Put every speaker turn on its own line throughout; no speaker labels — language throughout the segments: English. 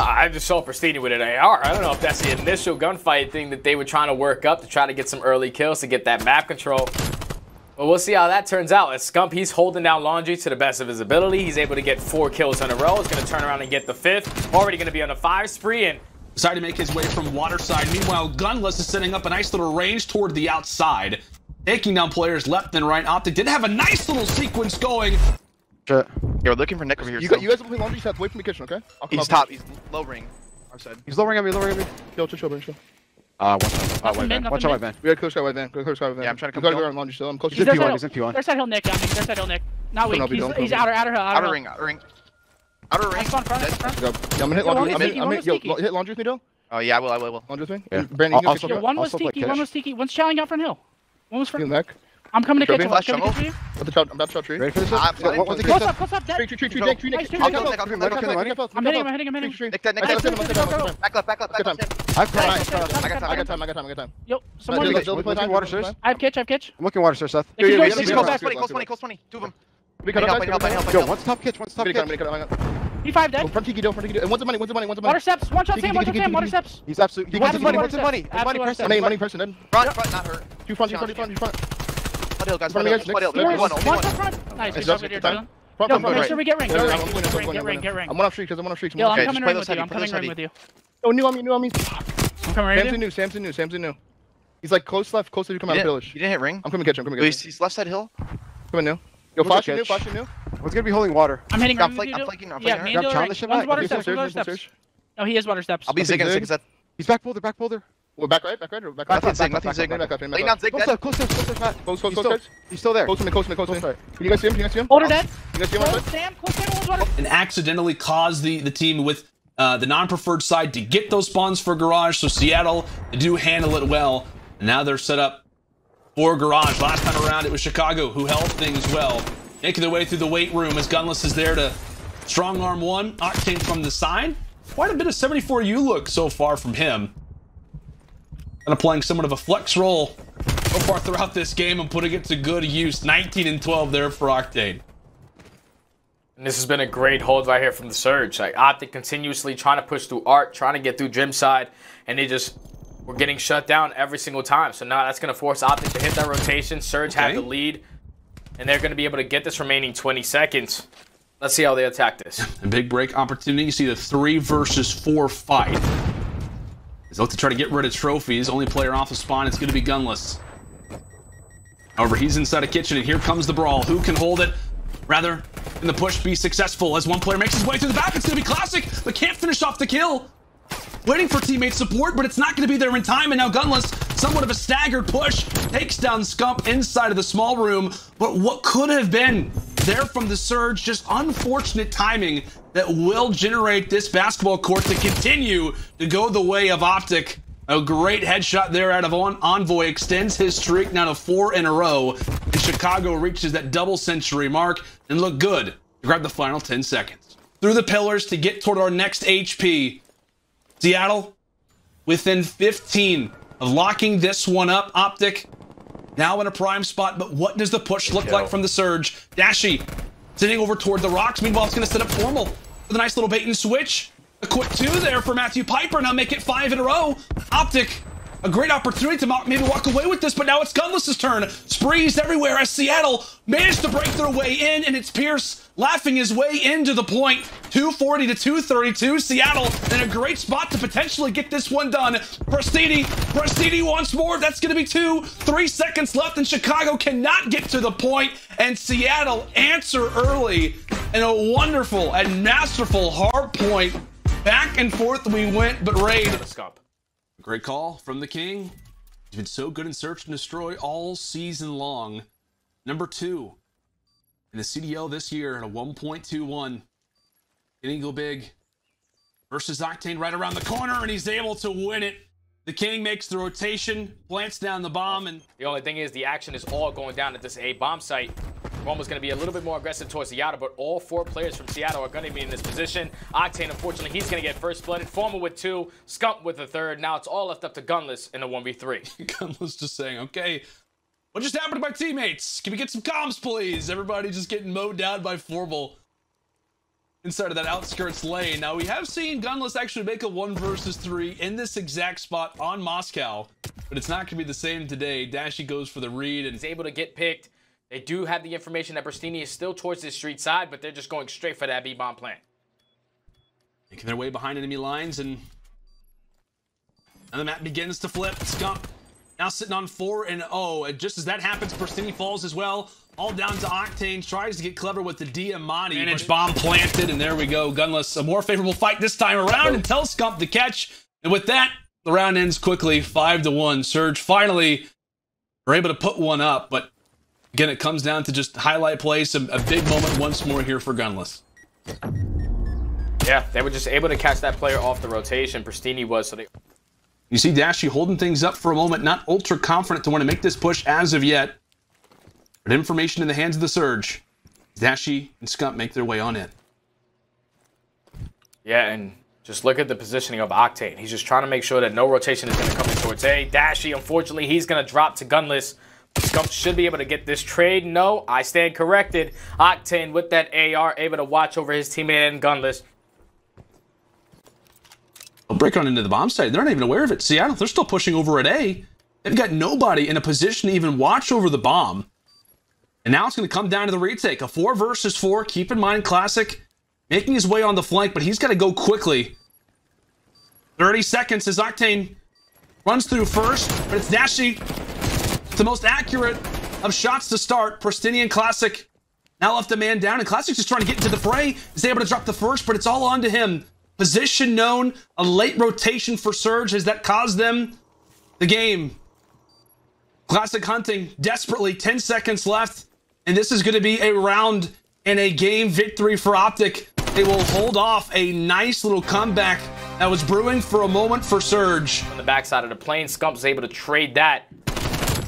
I just saw Prestinni with an AR. I don't know if that's the initial gunfight thing that they were trying to work up to try to get some early kills to get that map control. But we'll see how that turns out. As Scump, he's holding down Laundry to the best of his ability. He's able to get 4 kills in a row. He's going to turn around and get the 5th. Already going to be on a 5 spree. And
decided to make his way from Waterside. Meanwhile, Gunless is setting up a nice little range toward the outside, taking down players left and right. OpTic did have a nice little sequence going.
Yeah, we're looking for Nick over here.
You guys will play Laundry sets away from the kitchen, okay?
He's top. He's low ring. Our side.
He's lowering on me. Chill.
Watch out, white van. Watch out, white van.
We got close shot white van. Yeah,
I'm trying to come.
Gotta go around Laundry still. I'm close.
He's in P1. He's in P1. There's that hill Nick. There's that hill Nick. Not weak. He's outer ring.
Outer ring.
Yeah, I'm gonna hit Laundry. Hit Laundry with me, Dill.
Oh yeah, I will.
Laundry with me.
Yeah.
Brandon, you
go. One was Tiki. One's challenging out front hill. One was front. I'm coming to catch him.
Flash
I'm about to shot tree.
Ready for this?
Close up, dead.
Tree, Nick.
I'm hitting him.
Nick, back left.
I got time.
Yo, someone.
Water source.
I have kitch.
I'm looking water source, Seth.
Close 20.
Yo, one's top kitch.
P5 dead.
Front Tiki, and one's the money.
Water steps. One shot Sam. Water steps.
He's absolutely. What's the money?
Money person dead.
Front, not hurt.
Two front.
Spot hill, guys.
One front. Nice. Make sure we get ring. Get ring.
I'm one off streaks.
Yo, I'm coming ring with you.
Oh, new on me.
I'm coming right with you.
Samson new. He's like close left to come out of village.
You didn't hit ring?
I'm coming to catch him.
He's left side hill.
Coming new. Yo, flash new.
What's gonna be holding water?
I'm hitting
I'm flanking.
Yeah, me and one's water steps. No, he is water steps.
I'll be zigging.
He's back boulder. Well, back right.
Nothing zig. Lay down zig.
Close. He's still there. Close to me. Can you guys see him?
Boulder dead.
You guys see him?
Sam, close water.
And accidentally caused the team with the non-preferred side to get those spawns for Garage. So Seattle, they do handle it well. And now they're set up for Garage. Last time around, it was Chicago who held things well, making their way through the weight room as Gunless is there to strong arm one. Octane from the side. Quite a bit of 74U look so far from him. Kind of playing somewhat of a flex role so far throughout this game and putting it to good use. 19 and 12 there for Octane.
And this has been a great hold right here from the Surge. Like OpTic continuously trying to push through Art, trying to get through Gym side, and they just were getting shut down every single time. So now that's going to force OpTic to hit that rotation. Surge have the lead, and they're going to be able to get this remaining 20 seconds. Let's see how they attack this.
A big break opportunity. You see the 3 versus 4 fight. He's look to try to get rid of trophies. Only player off the spawn, it's going to be Gunless. However, he's inside a kitchen, and here comes the brawl. Who can hold it? Rather, can the push be successful as one player makes his way through the back? It's going to be Classic, but can't finish off the kill. Waiting for teammate support, but it's not going to be there in time, and now Gunless, somewhat of a staggered push, takes down Scump inside of the small room, but what could have been there from the Surge, just unfortunate timing that will generate this basketball court to continue to go the way of OpTic. A great headshot there out of Envoy, extends his streak now to 4 in a row, and Chicago reaches that double century mark and look good to grab the final 10 seconds. Through the pillars to get toward our next HP. Seattle within 15 of locking this one up. OpTic now in a prime spot, but what does the push look like from the Surge? Dashy sitting over toward the rocks. Meanwhile, it's going to set up Formal with a nice little bait and switch. A quick 2 there for Matthew Piper. Now make it 5 in a row. OpTic, a great opportunity to maybe walk away with this, but now it's Gunless's turn. Sprees everywhere as Seattle managed to break their way in, and it's Pierce laughing his way into the point. 240 to 232. Seattle in a great spot to potentially get this one done. Prestinni once more. That's going to be 2. 3 seconds left, and Chicago cannot get to the point, and Seattle answer early in a wonderful and masterful hard point. Back and forth we went, but Raid. Great call from the King. He's been so good in search and destroy all season long. Number 2 in the CDL this year at a 1.21. Getting go big versus Octane right around the corner, and he's able to win it. The King makes the rotation, plants down the bomb, and
the only thing is the action is all going down at this A bomb site. Roma's going to be a little bit more aggressive towards Seattle, but all 4 players from Seattle are going to be in this position. Octane, unfortunately, he's going to get first blooded. Formal with 2, Scump with a 3rd. Now it's all left up to Gunless in a 1v3.
Gunless just saying, okay, what just happened to my teammates? Can we get some comms, please? Everybody just getting mowed down by Formal. inside of that outskirts lane. Now, we have seen Gunless actually make a 1 versus 3 in this exact spot on Moscow, but it's not going to be the same today. Dashy goes for the read and
is able to get picked. They do have the information that Prestinni is still towards the street side, but they're just going straight for that B-bomb plant.
making their way behind enemy lines, and the map begins to flip. Scump now sitting on 4-0, and just as that happens, Prestinni falls as well. All down to Octane, tries to get clever with the Decemate. Managed bomb planted, and there we go. Gunless, a more favorable fight this time around, and tells Scump to catch. And with that, the round ends quickly, 5-1. Surge finally are able to put one up, but again, it comes down to just highlight plays. A big moment once more here for Gunless.
Yeah, they were just able to catch that player off the rotation. Prestinni was, so they...
You see Dashy holding things up for a moment, not ultra confident to want to make this push as of yet. But information in the hands of the Surge. Dashy and Scump make their way on in.
Yeah, and just look at the positioning of Octane. He's just trying to make sure that no rotation is going to come in towards A. Dashy, unfortunately, he's going to drop to Gunless. Scump should be able to get this trade. No, I stand corrected. Octane with that AR, able to watch over his teammate and Gunless.
They'll break on into the bomb site. They're not even aware of it. Seattle, they're still pushing over at A. They've got nobody in a position to even watch over the bomb. And now it's going to come down to the retake. A 4 versus 4. Keep in mind, Classic making his way on the flank, but he's got to go quickly. 30 seconds as Octane runs through first, but it's Dashy. It's the most accurate of shots to start. Prestinni and Classic now left a man down, and Classic's just trying to get into the fray. He's able to drop the first, but it's all on to him. Position known, a late rotation for Surge. Has that caused them the game? Classic hunting desperately, 10 seconds left, and this is going to be a round and a game victory for OpTic. They will hold off a nice little comeback that was brewing for a moment for Surge.
On the backside of the plane, Scump is able to trade that.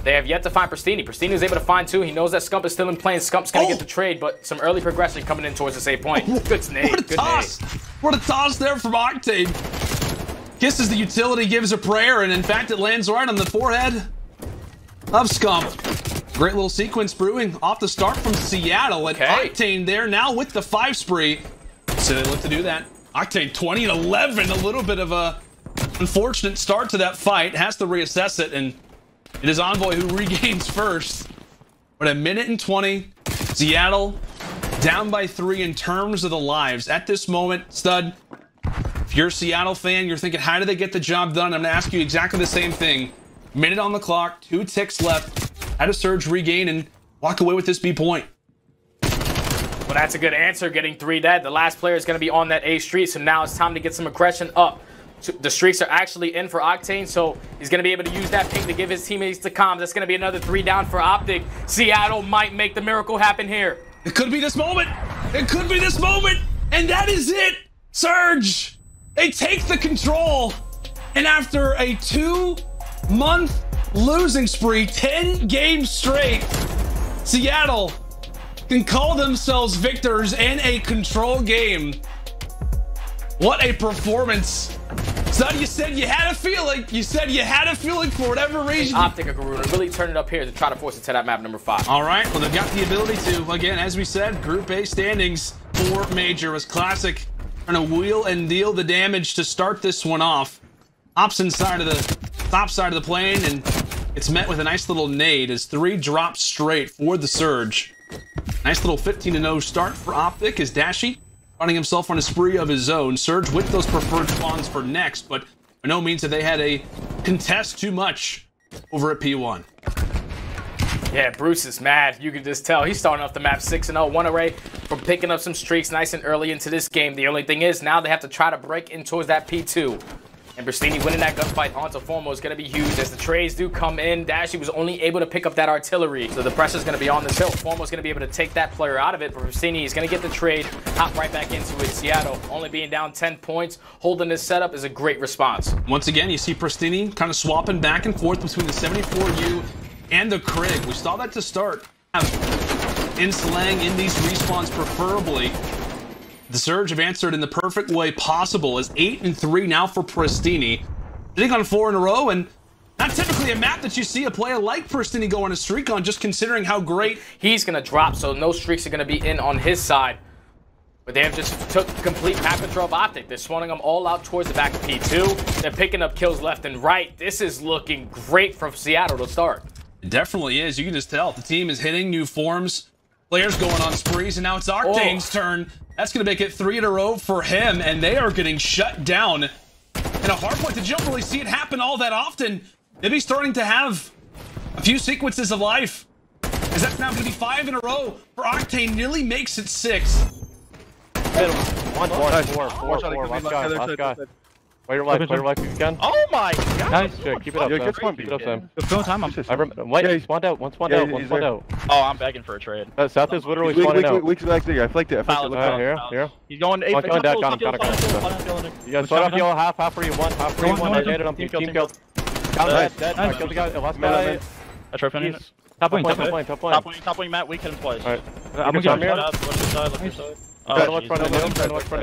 They have yet to find Prestinni. Prestinni is able to find 2. He knows that Scump is still in plane. Scump's going to get the trade, but some early progression coming in towards the save point. Good nade.
What a toss. What a toss there from Octane. Kisses the utility, gives a prayer, and in fact, it lands right on the forehead of Scump. Great little sequence brewing off the start from Seattle, and Octane there now with the 5 spree. So they look to do that. Octane 20-11, a little bit of a unfortunate start to that fight. Has to reassess it, and it is Envoy who regains first. But 1:20, Seattle down by 3 in terms of the lives. At this moment, Stud, if you're a Seattle fan, you're thinking, how did they get the job done? I'm going to ask you exactly the same thing. Minute on the clock, 2 ticks left. How does Surge regain and walk away with this B point?
Well, that's a good answer, getting 3 dead. The last player is going to be on that A street, so now it's time to get some aggression up. The streaks are actually in for Octane, so he's going to be able to use that ping to give his teammates the comms. That's going to be another 3 down for OpTic. Seattle might make the miracle happen here.
It could be this moment. It could be this moment. And that is it. Surge. They take the control. And after a 2-month losing spree, 10 games straight, Seattle can call themselves victors in a control game. What a performance. So you said you had a feeling. You said you had a feeling for whatever reason.
OpTic are going to really turn it up here to try to force it to that map number 5.
All right, well, they've got the ability to. Again, as we said, Group A standings for Major was Classic trying to wheel and deal the damage to start this one off. Ops inside of the top side of the plane, and it's met with a nice little nade as 3 drops straight for the Surge. Nice little 15-0 start for OpTic as Dashy finding himself on a spree of his own. Surge with those preferred spawns for next, but by no means have they had a contest too much over at P1.
Yeah, Bruce is mad. You can just tell. He's starting off the map 6-0, 1 array from picking up some streaks nice and early into this game. The only thing is now they have to try to break in towards that P2. And Prestinni winning that gunfight onto Formo is going to be huge as the trades do come in. Dashy was only able to pick up that artillery, so the pressure is going to be on this hill. Formo is going to be able to take that player out of it, but Prestinni is going to get the trade, hop right back into it. Seattle only being down 10 points, holding this setup is a great response.
Once again, you see Prestinni kind of swapping back and forth between the 74U and the Krig. We saw that to start. In Slang, in these respawns preferably. The Surge have answered in the perfect way possible as 8-3 now for Prestinni. Sitting on 4 in a row, and not typically a map that you see a player like Prestinni go on a streak on, just considering how great.
He's going to drop, so no streaks are going to be in on his side. But they have just took complete map control of OpTic. They're swanning them all out towards the back of P2. They're picking up kills left and right. This is looking great from Seattle to start.
It definitely is. You can just tell the team is hitting new forms. Players going on sprees, and now it's Octane's turn. That's going to make it 3 in a row for him, and they are getting shut down. And a hard point that you don't really see it happen all that often. Maybe starting to have a few sequences of life. As that's now going to be 5 in a row for Octane. Nearly makes it 6.
One, last guy. Play your life if you can.
Oh my god!
Nice, Jake. Keep it up, Sam. Keep it up, Sam.
Still time, I'm
Wait, he spawned out. One spawned out.
Oh, I'm begging for a trade.
South is literally spawning out.
Weak back there. I flaked it.
Here.
He's going 8.
Got him. You guys start off yellow, half for you, one. I hit it on team killed. Dead. I killed the guy. Last guy.
I try finding it.
Top lane,
Top lane, Matt. We hit him twice.
Alright.
I'm gonna
Look your side, look your side.
Watch front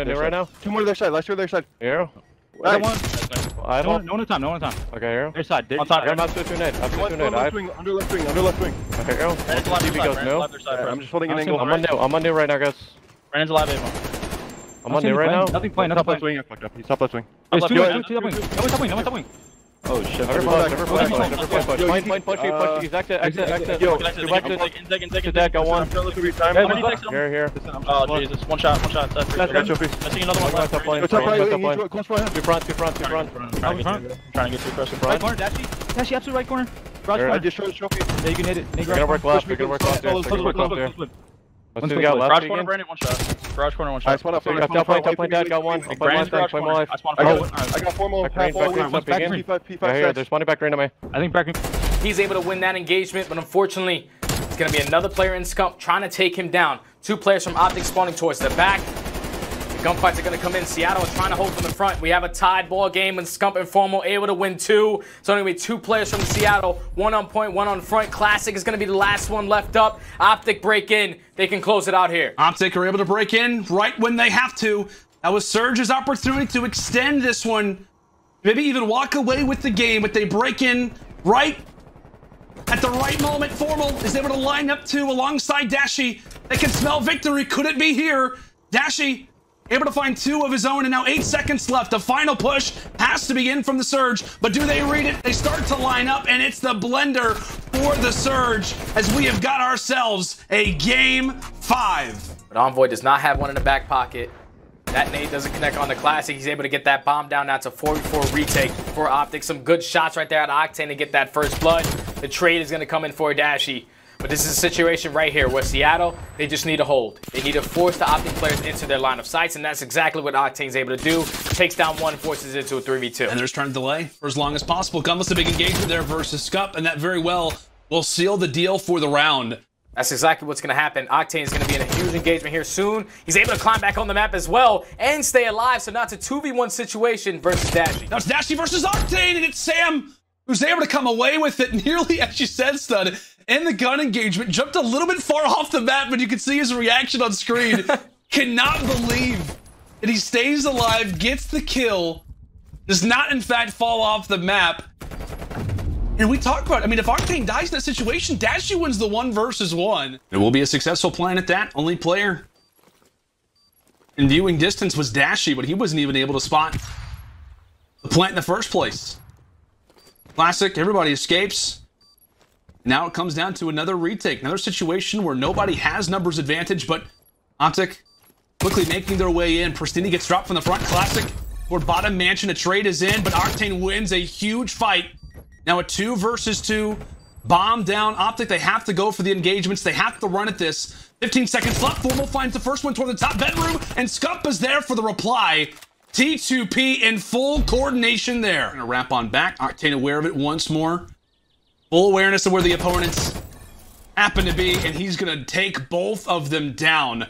of new right now.
2 more to their side. Last 2 to their side.
Here.
Nice.
I have
no one at time.
Okay, here.
Their side.
I got him out to 2 nade.
Under left wing. Under left wing.
Okay, go.
Brandon's
goes no.
I'm just holding an angle.
I'm on new right now, guys.
Brandon's alive, Avon.
I'm on new right now.
Nothing playing.
Top left wing. I fucked up. He's top left wing.
There's 2 top wing.
Oh shit. Never push. Point push. He's exit. Yo, to deck. Got one. Here.
Oh Jesus, one shot. I see another one left.
Top lane. Two front.
Trying to get too close to
Right
front.
corner, Dashy, absolute right corner.
I just showed trophy.
Yeah, you can hit it.
We're gonna work left. There. Let's do we got left.
Garage corner, Brandon, one shot. Garage corner, one shot.
I spawned up.
Top lane, dad, got one.
Brandon's garage corner. I spawned
I got 4 more.
Here, they're spawning back randomly.
I think back.
He's able to win that engagement, but unfortunately, it's going to be another player in Scump trying to take him down. 2 players from OpTic spawning towards the back. The gunfights are going to come in. Seattle is trying to hold from the front. We have a tied ball game, and Scump and Formal able to win 2. So only going to be 2 players from Seattle, 1 on point, 1 on front. Classic is going to be the last one left up. OpTic break in. They can close it out here.
OpTic are able to break in right when they have to. That was Surge's opportunity to extend this one. Maybe even walk away with the game, but they break in right at the right moment. Formal is able to line up 2 alongside Dashy. They can smell victory. Could it be here? Dashy able to find 2 of his own, and now 8 seconds left. The final push has to begin from the Surge, but do they read it? They start to line up, and it's the blender for the Surge as we have got ourselves a game 5.
But Envoy does not have one in the back pocket. That nade doesn't connect on the Classic. He's able to get that bomb down. Now it's a 4v4 retake for OpTic. Some good shots right there at Octane to get that first blood. The trade is going to come in for Dashy. But this is a situation right here where Seattle, they just need to hold. They need to force the OpTic players into their line of sights, and that's exactly what Octane's able to do. Takes down 1, forces it into a 3v2.
And they're just trying to delay for as long as possible. Gunless a big engagement there versus Scump, and that very well will seal the deal for the round.
That's exactly what's going to happen. Octane is going to be in a huge engagement here soon. He's able to climb back on the map as well and stay alive, so now it's a 2v1 situation versus Dashy.
Now it's Dashy versus Octane, and it's Sam who's able to come away with it nearly, as you said, Stud, in the gun engagement. Jumped a little bit far off the map, but you can see his reaction on screen. Cannot believe that he stays alive, gets the kill, does not, in fact, fall off the map. And we talk about, I mean, if Octane dies in that situation, Dashy wins the 1 versus 1. It will be a successful plan at that. Only player in viewing distance was Dashy, but he wasn't even able to spot the plant in the first place. Classic, everybody escapes. Now it comes down to another retake, another situation where nobody has numbers advantage, but OpTic quickly making their way in. Prestinni gets dropped from the front. Classic or bottom mansion, a trade is in, but Octane wins a huge fight. Now a 2 versus 2, bomb down. OpTic, they have to go for the engagements. They have to run at this. 15 seconds left. Formal finds the first one toward the top bedroom, and Scump is there for the reply. T2P in full coordination there. Gonna wrap on back. Octane aware of it once more. Full awareness of where the opponents happen to be, and he's gonna take both of them down.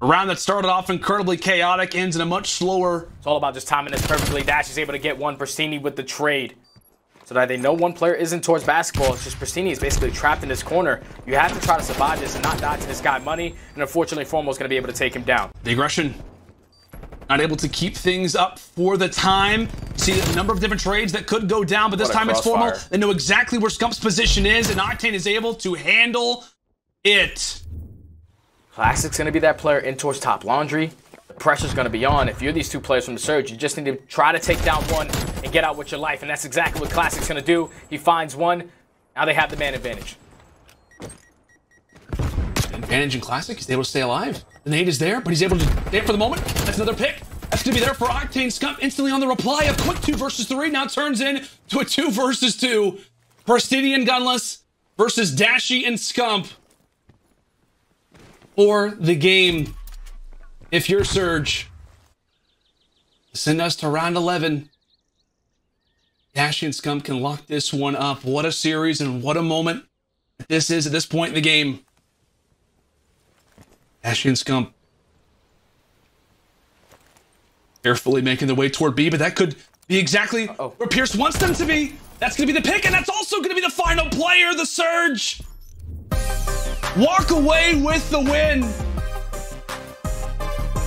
A round that started off incredibly chaotic ends in a much slower.
It's all about just timing this perfectly. Dash is able to get 1. Prestinni with the trade. So that they know 1 player isn't towards basketball. It's just Prestinni is basically trapped in this corner. You have to try to survive this and not die to this guy money. And unfortunately, Formal's going to be able to take him down.
The aggression. Not able to keep things up for the time. See a number of different trades that could go down, but this time it's Formal. They know exactly where Scump's position is, and Octane is able to handle it.
Classic's going to be that player in towards top laundry. The pressure's going to be on. If you're these two players from the Surge, you just need to try to take down one and get out with your life. And that's exactly what Classic's going to do. He finds one. Now they have the man advantage.
Advantage in Classic. He's able to stay alive. The nade is there, but he's able to stay for the moment. That's another pick. That's going to be there for Octane. Scump instantly on the reply. A quick 2 versus 3 now turns into a 2 versus 2. Prestinni and Gunless versus Dashy and Scump for the game. If you're Surge, send us to round 11. Dashy and Scump can lock this one up. What a series and what a moment this is at this point in the game. Dashy and Scump carefully making their way toward B, but that could be exactly where Pierce wants them to be. That's going to be the pick, and that's also going to be the final player. The Surge walk away with the win.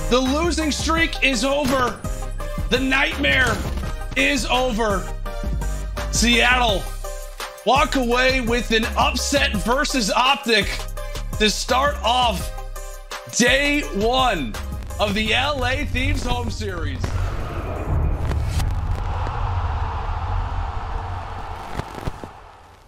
The losing streak is over. The nightmare is over. Seattle walk away with an upset versus OpTic to start off day 1 of the LA Thieves home series.